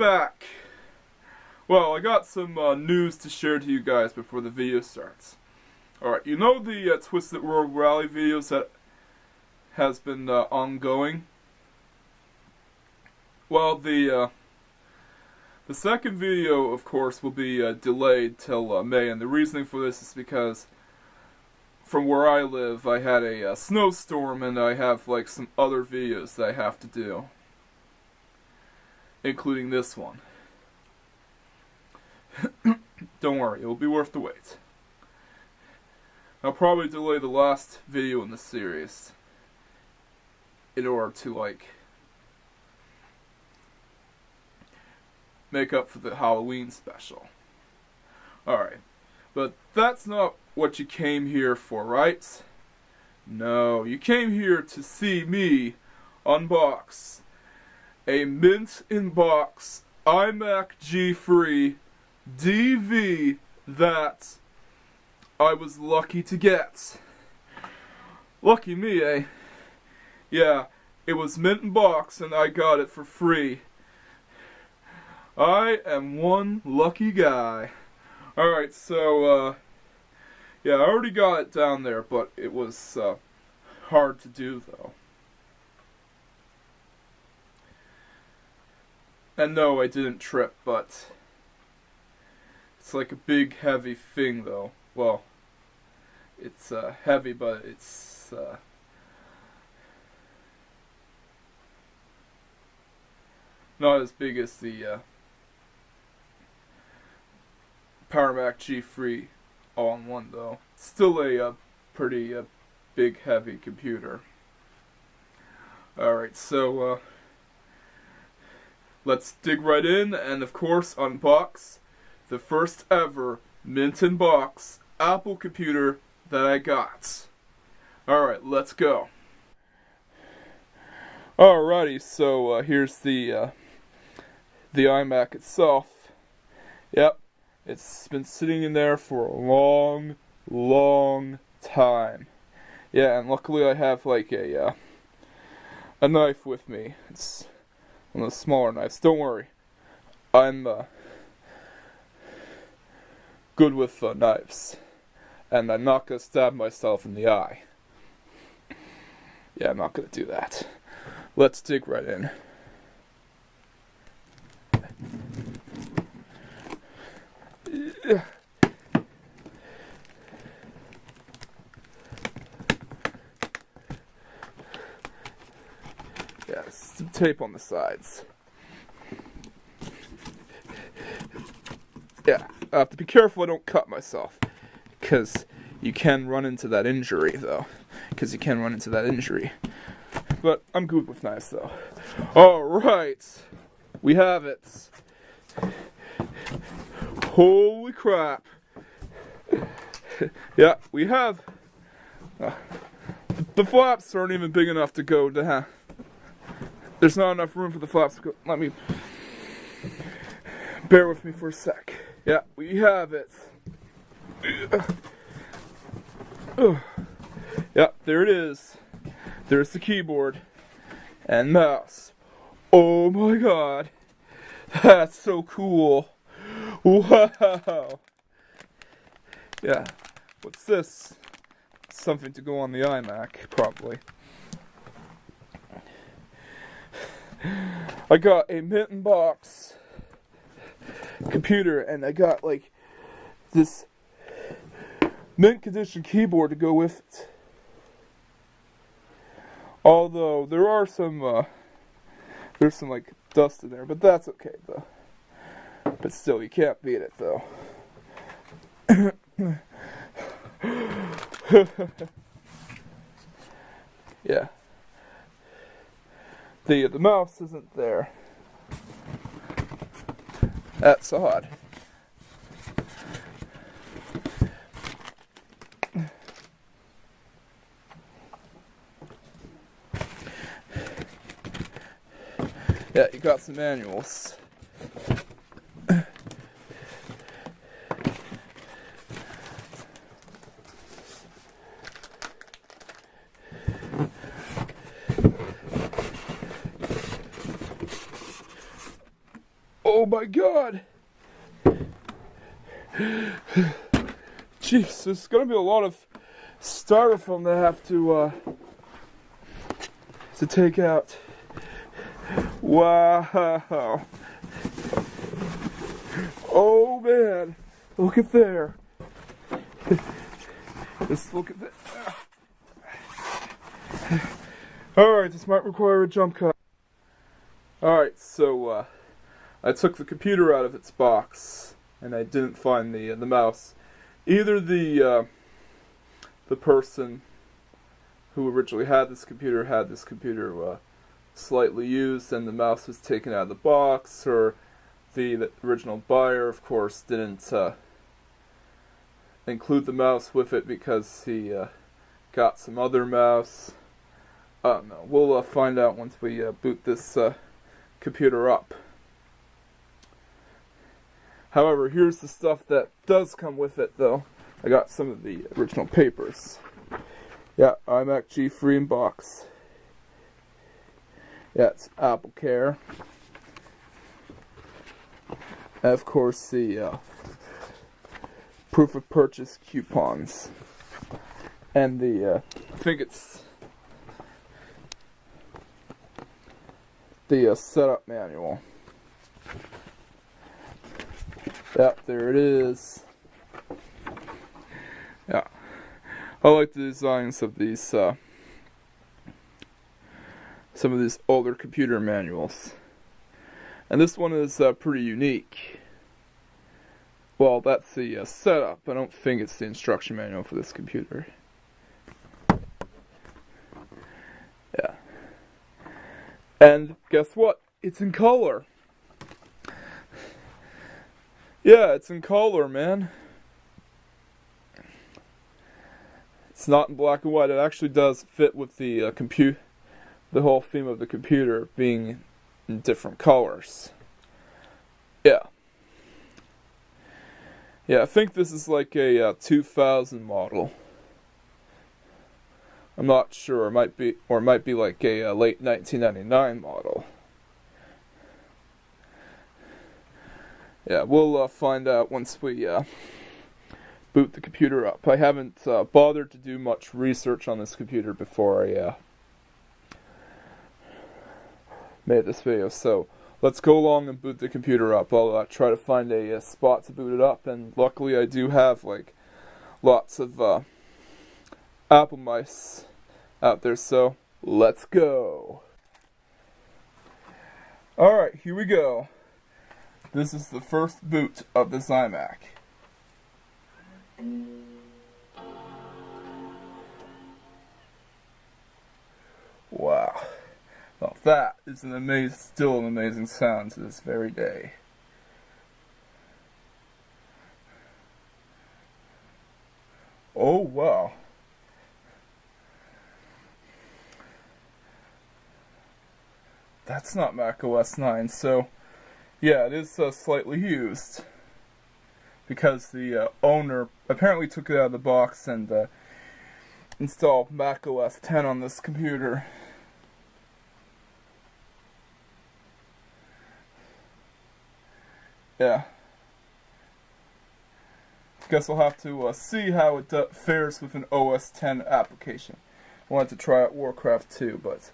back. Well, I got some news to share to you guys before the video starts. Alright, you know the Twisted World Rally videos that has been ongoing? Well, the second video, of course, will be delayed till May, and the reasoning for this is because from where I live, I had a snowstorm, and I have like some other videos that I have to do, including this one. Don't worry, it will be worth the wait. I'll probably delay the last video in the series in order to, like, make up for the Halloween special. Alright, but that's not what you came here for, right? No, you came here to see me unbox a mint-in-box iMac G3 DV that I was lucky to get. Lucky me, eh? Yeah, it was mint in box and I got it for free. I am one lucky guy. Alright, so, yeah, I already got it down there, but it was hard to do, though. And no, I didn't trip, but it's like a big, heavy thing, though. Well, it's heavy, but it's not as big as the PowerMac G3 all-in-one, though. It's still a pretty big, heavy computer. Alright, so let's dig right in and, of course, unbox the first ever mint-in-box Apple computer that I got. Alright, let's go. Alrighty, so here's the iMac itself. Yep, it's been sitting in there for a long, long time. Yeah, and luckily I have like a knife with me. It's one of the smaller knives. Don't worry, I'm good with knives, and I'm not gonna stab myself in the eye. Yeah, I'm not gonna do that. Let's dig right in. Yeah, some tape on the sides. Yeah, I have to be careful I don't cut myself, because you can run into that injury, though. But I'm good with knives, though. Alright, we have it. Holy crap. Yeah, we have. The flaps aren't even big enough to go down. There's not enough room for the flaps to go. Let me. Bear with me for a sec. Yeah, we have it. Yeah, there it is. There's the keyboard and mouse. Oh my god. That's so cool. Wow. Yeah. What's this? Something to go on the iMac, probably. I got a mint-in-box computer, and I got like this mint condition keyboard to go with it. Although there are some there's some like dust in there, but that's okay though. But still, you can't beat it though. Yeah. The mouse isn't there. That's odd. Yeah, you got some manuals. my god! Jeez, there's gonna be a lot of styrofoam that I have to take out. Wow! Oh man! Look at there! Just look at that. Alright, this might require a jump cut. Alright, so I took the computer out of its box and I didn't find the mouse. Either the person who originally had this computer slightly used and the mouse was taken out of the box, or the original buyer, of course, didn't include the mouse with it because he got some other mouse. No, we'll find out once we boot this computer up. However, here's the stuff that does come with it, though. I got some of the original papers. Yeah, iMac G3 in box. Yeah, it's Apple Care. And of course, the proof of purchase coupons. And the, I think it's the setup manual. Yep, there it is. Yeah, I like the designs of these, some of these older computer manuals. And this one is pretty unique. Well, that's the setup. I don't think it's the instruction manual for this computer. Yeah. And guess what? It's in color. Yeah, it's in color, man. It's not in black and white. It actually does fit with the the whole theme of the computer being in different colors. Yeah. Yeah, I think this is like a 2000 model. I'm not sure. It might be like a late 1999 model. Yeah, we'll find out once we boot the computer up. I haven't bothered to do much research on this computer before I made this video, so let's go along and boot the computer up. I'll try to find a spot to boot it up, and luckily I do have like lots of Apple mice out there, so let's go. Alright, here we go. This is the first boot of this iMac. Wow. Well, that is still an amazing sound to this very day. Oh, wow. That's not Mac OS 9, so yeah, it is slightly used. Because the owner apparently took it out of the box and installed Mac OS 10 on this computer. Yeah. Guess we'll have to see how it fares with an OS 10 application. I wanted to try out Warcraft 2, but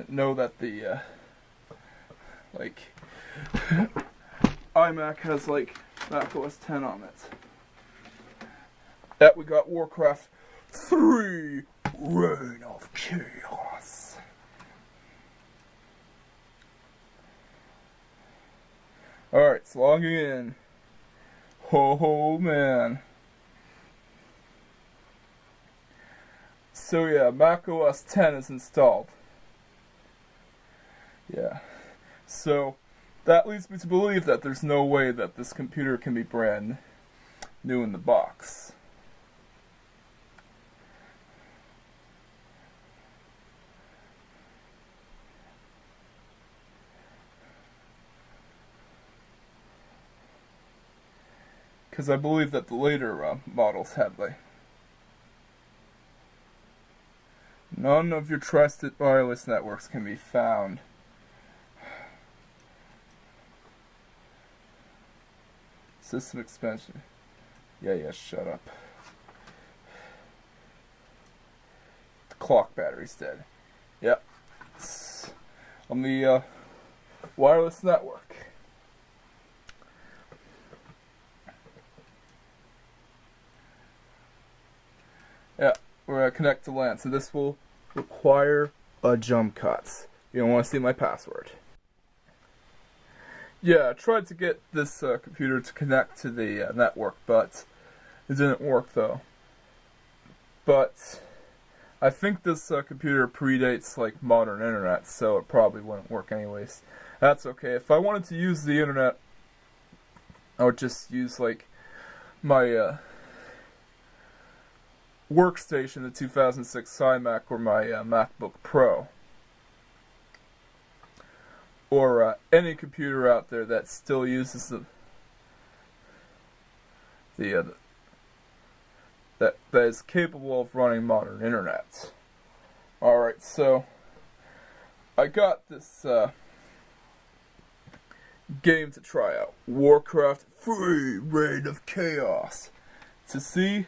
know that the iMac has like Mac OS 10 on it. That we got Warcraft 3 Reign of Chaos. Alright, it's logging in. Oh man. So yeah, Mac OS 10 is installed. Yeah. So that leads me to believe that there's no way that this computer can be brand new in the box. Because I believe that the later models had none of your trusted wireless networks can be found. System expansion. Yeah, shut up. The clock battery's dead. Yep. It's on the wireless network. Yeah, we're gonna connect to LAN, so this will require a jump cut. You don't want to see my password. Yeah, I tried to get this computer to connect to the network, but it didn't work though. But I think this computer predates like modern internet, so it probably wouldn't work anyways. That's okay. If I wanted to use the internet, I would just use like my workstation, the 2006 iMac, or my MacBook Pro. Or any computer out there that still uses that is capable of running modern internet. Alright, so I got this game to try out. Warcraft Free Reign of Chaos. To see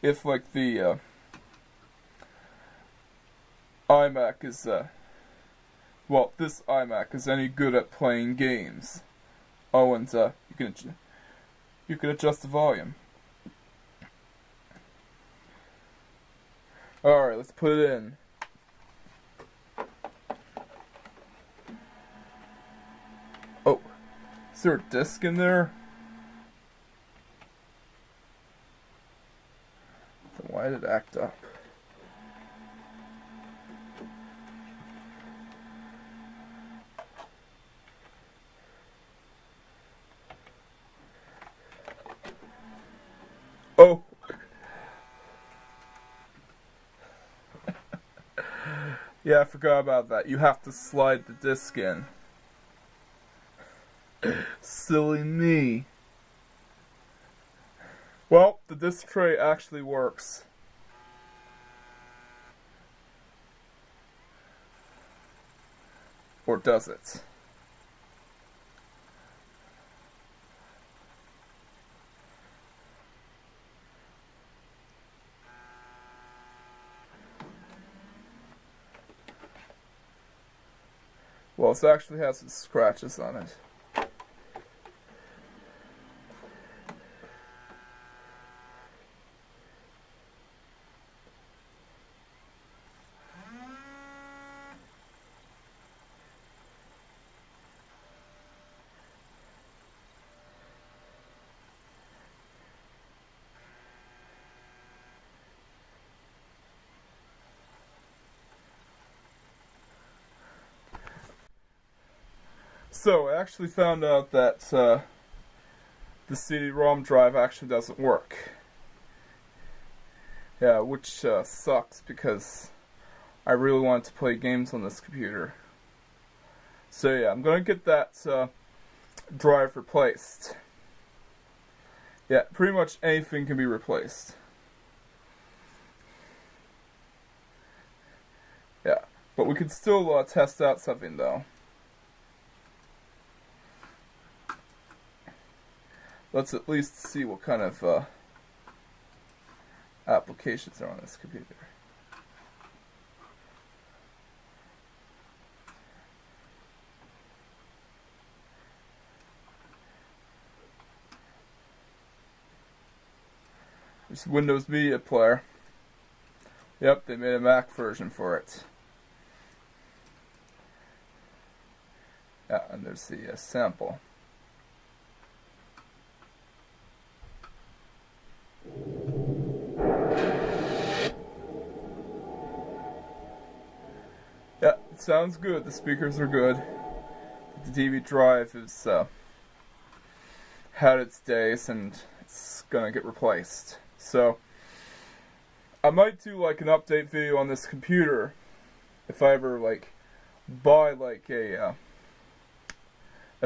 if like the iMac is well, this iMac is any good at playing games. Oh, and you can adjust the volume. Alright, let's put it in. Oh, is there a disc in there? Then why did it act up? Oh! Yeah, I forgot about that. You have to slide the disc in. Silly me. Well, the disc tray actually works. Or does it? Well, it actually has some scratches on it. So, I actually found out that the CD-ROM drive actually doesn't work. Yeah, which sucks because I really wanted to play games on this computer. So yeah, I'm gonna get that drive replaced. Yeah, pretty much anything can be replaced. Yeah, but we could still test out something though. Let's at least see what kind of applications are on this computer. There's Windows Media Player. Yep, they made a Mac version for it. Yeah, and there's the sample. Yeah, it sounds good. The speakers are good. The DVD drive is had its days and it's gonna get replaced. So I might do like an update video on this computer if I ever like buy like a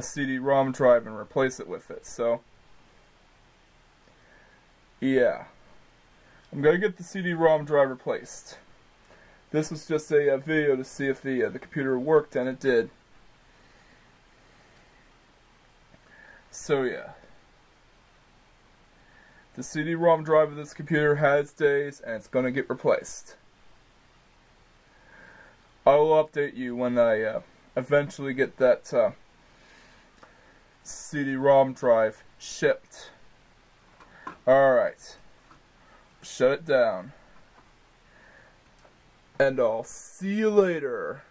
CD-ROM drive and replace it with it. So yeah, I'm gonna get the CD-ROM drive replaced. This was just a video to see if the computer worked, and it did. So yeah. The CD-ROM drive of this computer has days, and it's going to get replaced. I will update you when I eventually get that CD-ROM drive shipped. Alright. Shut it down. And I'll see you later.